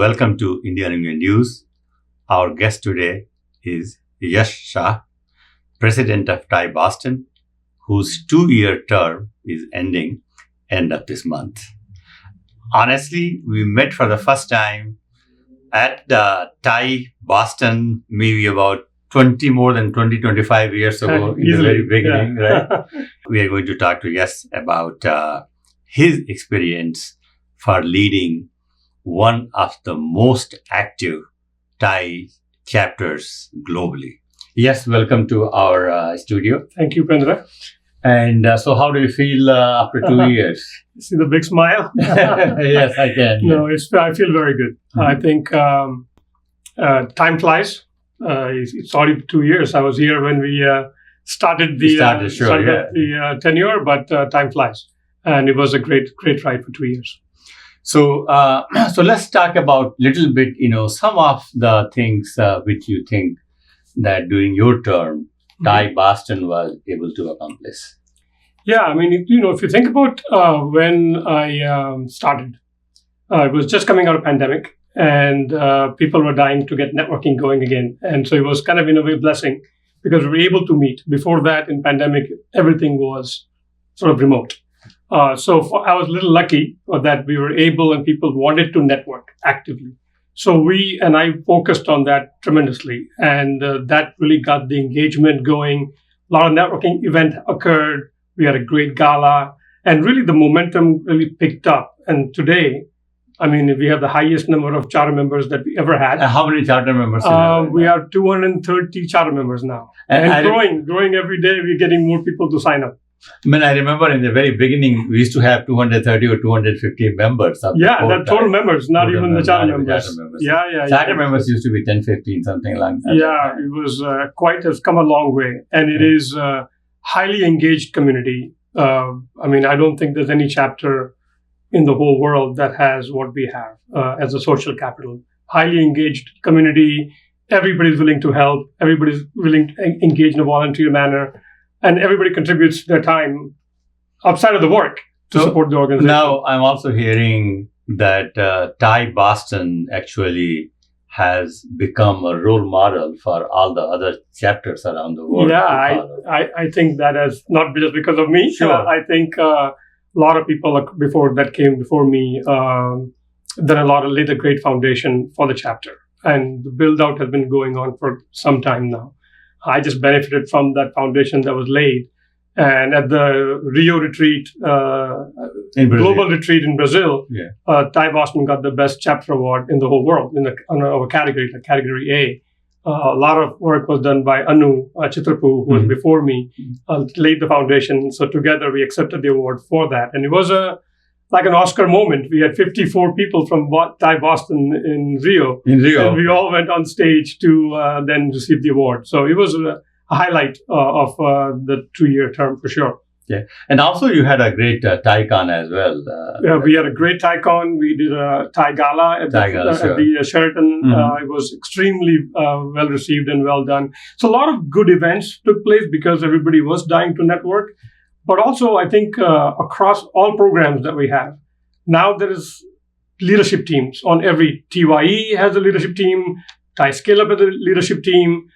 Welcome to Indian News. Our guest today is Yash Shah, President of TiE Boston, whose 2-year term is ending end of this month. Honestly, we met for the first time at the TiE Boston, maybe about 25 years ago, in the very beginning, right? We are going to talk to Yash about his experience for leading one of the most active TiE chapters globally. Yes, welcome to our studio. Thank you, Pendra. And so how do you feel after 2 years? See the big smile? Yes, I can. No, I feel very good. I think time flies. It's already 2 years. I was here when we started the tenure, but time flies. And it was a great ride for 2 years. So, so let's talk about little bit, some of the things which you think that during your term, TiE Boston was able to accomplish. Yeah, I mean, if you think about when I started, it was just coming out of pandemic, and people were dying to get networking going again. And so it was kind of in a way a blessing because we were able to meet. Before that, in pandemic, everything was sort of remote. I was a little lucky that we were able and people wanted to network actively. So I focused on that tremendously. And that really got the engagement going. A lot of networking event occurred. We had a great gala. And really the momentum really picked up. And today, I mean, we have the highest number of charter members that we ever had. How many charter members? We are 230 charter members now. And growing every day. We're getting more people to sign up. I mean, I remember in the very beginning, we used to have 230 or 250 members. That total members, not even the charter members. Charter members used to be 10, 15, something like that. Yeah, it was has come a long way. And it is a highly engaged community. I mean, I don't think there's any chapter in the whole world that has what we have as a social capital. Highly engaged community. Everybody's willing to help. Everybody's willing to engage in a volunteer manner. And everybody contributes their time outside of the work to support the organization. Now, I'm also hearing that TiE Boston actually has become a role model for all the other chapters around the world. Yeah, I think that is not just because of me. Sure. I think a lot of people came before me done laid a great foundation for the chapter. And the build-out has been going on for some time now. I just benefited from that foundation that was laid. And at the Rio retreat, global retreat in Brazil, TiE Boston got the best chapter award in the whole world on our category, the category A. A lot of work was done by Anu Chitrapu, who was before me, laid the foundation. So together we accepted the award for that. And it was like an Oscar moment. We had 54 people from TiE Boston in Rio. And we all went on stage to then receive the award. So it was a highlight of the 2-year term for sure. Yeah. And also you had a great TiECon as well. We had a great TiECon. We did a TiE Gala at the Sheraton. It was extremely well received and well done. So a lot of good events took place because everybody was dying to network. But also, I think across all programs that we have, now there is leadership teams on every. TiE has a leadership team. TiE Scale Up has a leadership team.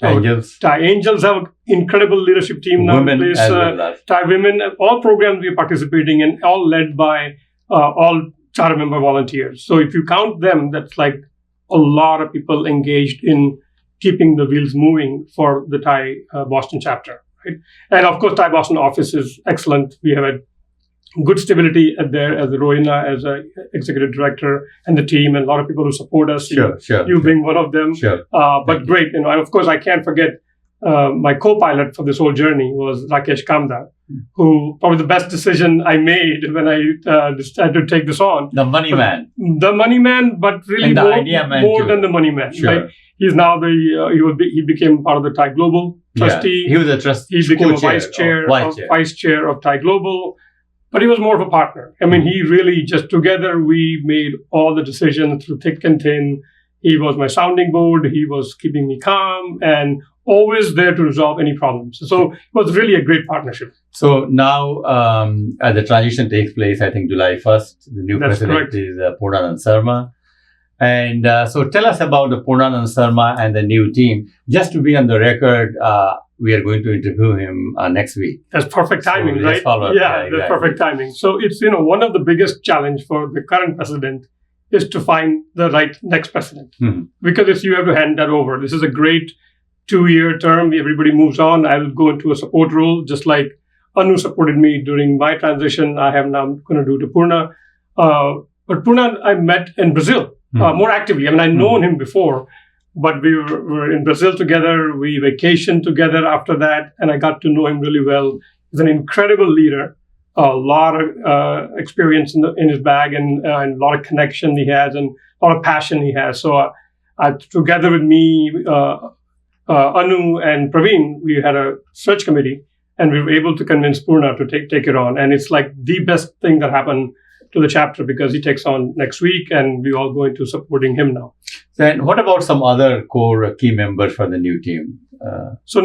Angels. TiE Angels have an incredible leadership team now in place. TiE Women, all programs we are participating in, all led by all charter member volunteers. So if you count them, that's like a lot of people engaged in keeping the wheels moving for the TiE Boston chapter. Right? And of course, TiE Boston office is excellent. We have had good stability there as Rohina, as an executive director, and the team, and a lot of people who support us. You being one of them. But great, and of course, I can't forget my co-pilot for this whole journey was Rakesh Kamdar, who probably the best decision I made when I decided to take this on. The money man, but really more than the money man. Right? He's now he became part of the TiE Global trustee. He was a trustee. He became a vice chair of TiE Global. But he was more of a partner. I mean, he really just together we made all the decisions through thick and thin. He was my sounding board. He was keeping me calm and always there to resolve any problems. So it was really a great partnership. So now, as the transition takes place, I think July 1st, the new president is Purnanand Sharma. And so tell us about the Purnanand Sarma and the new team. Just to be on the record, we are going to interview him next week. That's perfect timing, So right? let's follow up. Yeah, Exactly. that's perfect timing. So it's, one of the biggest challenge for the current president is to find the right next president. Mhm. Because if you have to hand that over, this is a great 2-year term. Everybody moves on. I will go into a support role, just like Anu supported me during my transition. I am now going to do to Purna. But Purna, I met in Brazil more actively. I mean, I'd known him before, but we were in Brazil together. We vacationed together after that, and I got to know him really well. He's an incredible leader, a lot of experience in his bag, and a lot of connection he has, and a lot of passion he has. So together with me, Anu and Praveen, we had a search committee, and we were able to convince Purna to take it on. And it's like the best thing that happened to the chapter, because he takes on next week, and we all go into supporting him now. Then what about some other core key members for the new team? So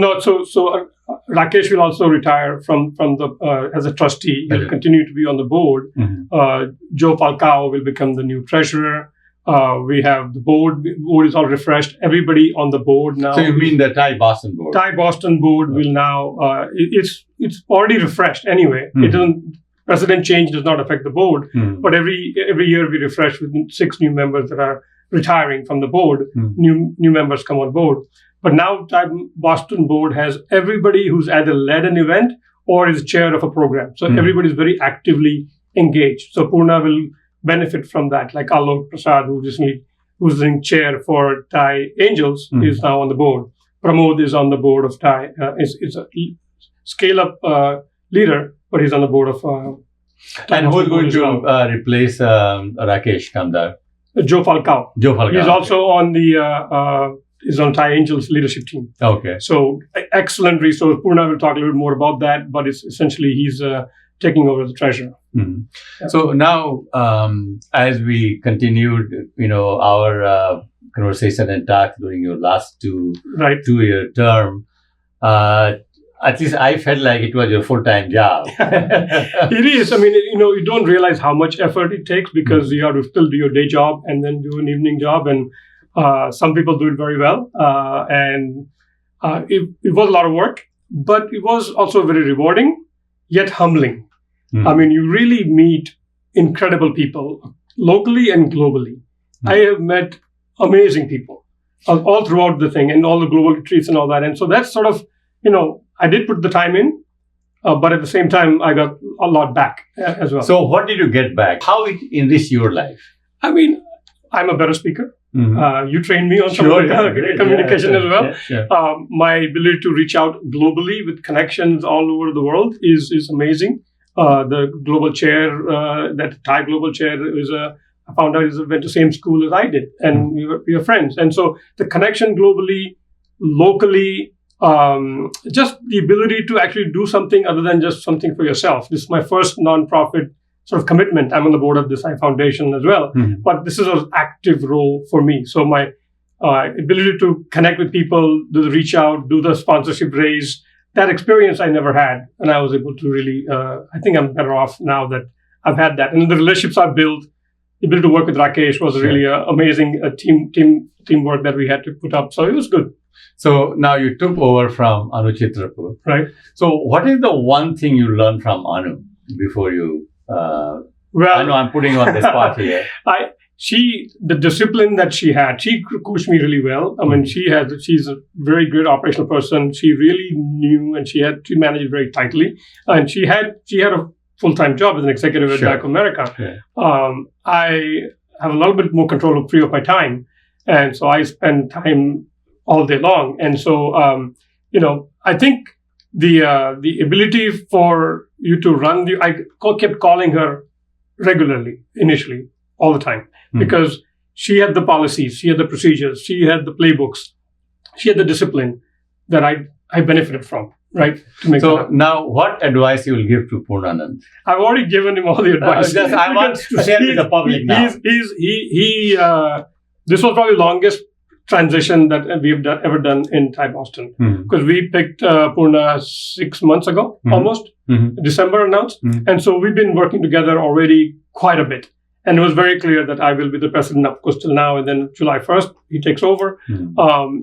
Rakesh will also retire from the as a trustee. He'll Okay. continue to be on the board. Mhm. Joe Falcao will become the new treasurer. We have the board. The board is all refreshed. Everybody on the board now. So you mean the TiE Boston board? TiE Boston board will now. It's already refreshed anyway. Mhm. It doesn't. President change does not affect the board, Mhm. but every year we refresh with 6 new members that are retiring from the board. Mhm. New members come on board. But now TiE Boston board has everybody who's either led an event or is chair of a program. So Mhm. everybody is very actively engaged. So Purna will benefit from that. Like Alok Prasad, who's in chair for TiE Angels, Mhm. is now on the board. Pramod is on the board of TiE. Is a scale-up leader, but he's on the board of TiE And who's Boston board going as to well. replace Rakesh Kamdar? Joe Falcao. Joe Falcao. He's also on the is on TiE Angels leadership team. Okay. So excellent resource. Purna will talk a little bit more about that, but it's essentially he's taking over the treasurer. Mhm. Yeah. So now, as we continued, our conversation and talk during your last Right. 2-year term, at least I felt like it was your full-time job. It is. I mean, you don't realize how much effort it takes, because you have to still do your day job and then do an evening job. And some people do it very well. And it was a lot of work, but it was also very rewarding, yet humbling. Mhm. I mean, you really meet incredible people locally and globally. I have met amazing people all throughout the thing, and all the global retreats and all that. And so that's sort of, I did put the time in, but at the same time, I got a lot back as well. So what did you get back? How it enriched your life? I mean, I'm a better speaker. Mhm. You trained me on some Sure, of the yeah, great, communication yeah, as well. yeah, sure. My ability to reach out globally with connections all over the world is amazing. The global chair, that TiE global chair, I found out he went to the same school as I did, and we were friends. And so the connection globally, locally, just the ability to actually do something other than just something for yourself. This is my first nonprofit sort of commitment. I'm on the board of the TiE Foundation as well, Mhm. but this is an active role for me. So my ability to connect with people, do the reach out, do the sponsorship raise, that experience I never had, and I was able to really. I think I'm better off now that I've had that, and the relationships I built. The ability to work with Rakesh was really amazing teamwork that we had to put up. So it was good. So now you took over from Anu Chitrapur. Right. So what is the one thing you learned from Anu before you? I know I'm putting you on the spot here. The discipline that she had, she coached me really well. I mean, she's a very good operational person. She really knew, and she managed it very tightly. And she had a full-time job as an executive at Bank of America. Yeah. I have a little bit more control of free of my time, and so I spend time all day long. And so, I think the ability for you to run I kept calling her regularly initially, all the time, because she had the policies, she had the procedures, she had the playbooks, she had the discipline that I benefited from. Right. To make So now, what advice you will give to Purnanand? I've already given him all the advice. I want to share with the public now. This was probably the longest transition that we have ever done in TiE Boston, because we picked Purna 6 months ago, almost. December announced. And so we've been working together already quite a bit. And it was very clear that I will be the president, of course, till now. And then July 1st, he takes over.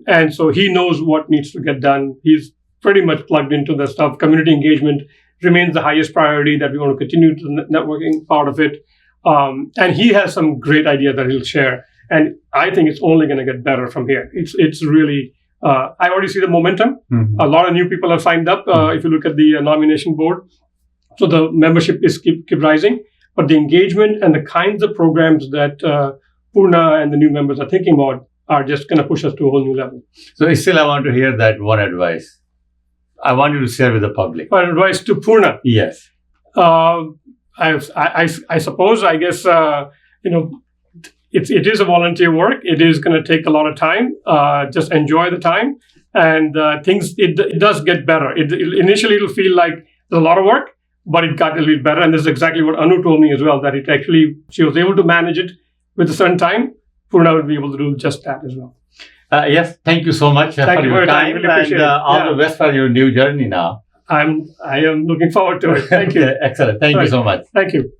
And so he knows what needs to get done. He's pretty much plugged into the stuff. Community engagement remains the highest priority, that we want to continue the networking part of it. And he has some great ideas that he'll share. And I think it's only going to get better from here. It's really, I already see the momentum. A lot of new people have signed up. If you look at the nomination board, so the membership is keep rising. But the engagement and the kinds of programs that Purna and the new members are thinking about are just going to push us to a whole new level. So still, I want to hear that one advice. I want you to share with the public. My advice to Purna. Yes. I suppose, I guess, it is a volunteer work. It is going to take a lot of time. Just enjoy the time, and it does get better. Initially it'll feel like there's a lot of work, but it got a little better. And this is exactly what Anu told me as well, that she was able to manage it with a certain time. Purna will be able to do just that as well. Yes, thank you so much for your time, really appreciate and all the best for your new journey now. I am looking forward to it. Thank you. Excellent. Thank you so much. Thank you.